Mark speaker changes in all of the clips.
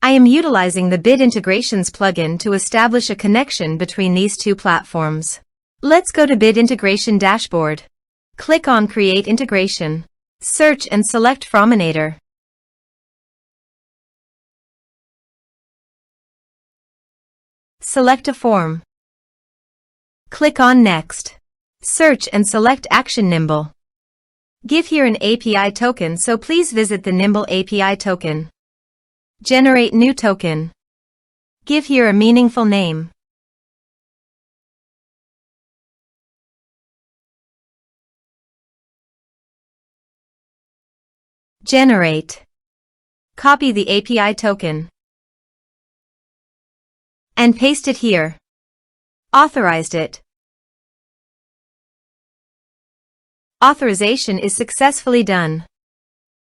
Speaker 1: I am utilizing the Bit Integrations plugin to establish a connection between these two platforms. Let's go to Bit Integration Dashboard. Click on Create Integration. Search and select Forminator. Select a form. Click on Next. Search and select Action Nimble. Give here an API token, so please visit the Nimble API token. Generate new token. Give here a meaningful name. Generate. Copy the API token and paste it here. Authorized it. Authorization is successfully done.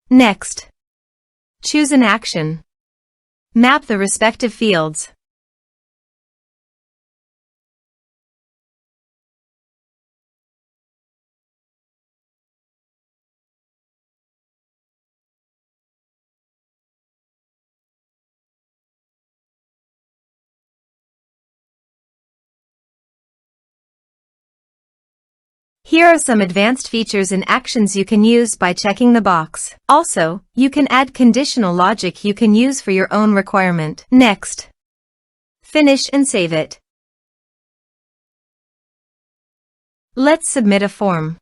Speaker 1: Next. Choose an action. Map the respective fields. Here are some advanced features and actions you can use by checking the box. Also, you can add conditional logic you can use for your own requirement. Next. Finish and save it. Let's submit a form.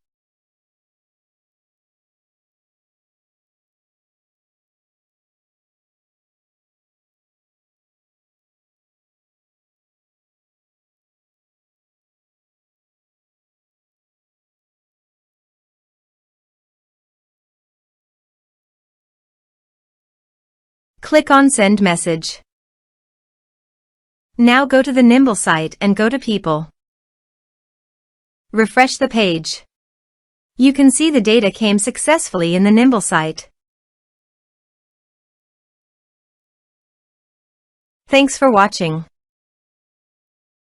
Speaker 1: Click on Send Message. Now go to the Nimble site and go to People. Refresh the page. You can see the data came successfully in the Nimble site. Thanks for watching.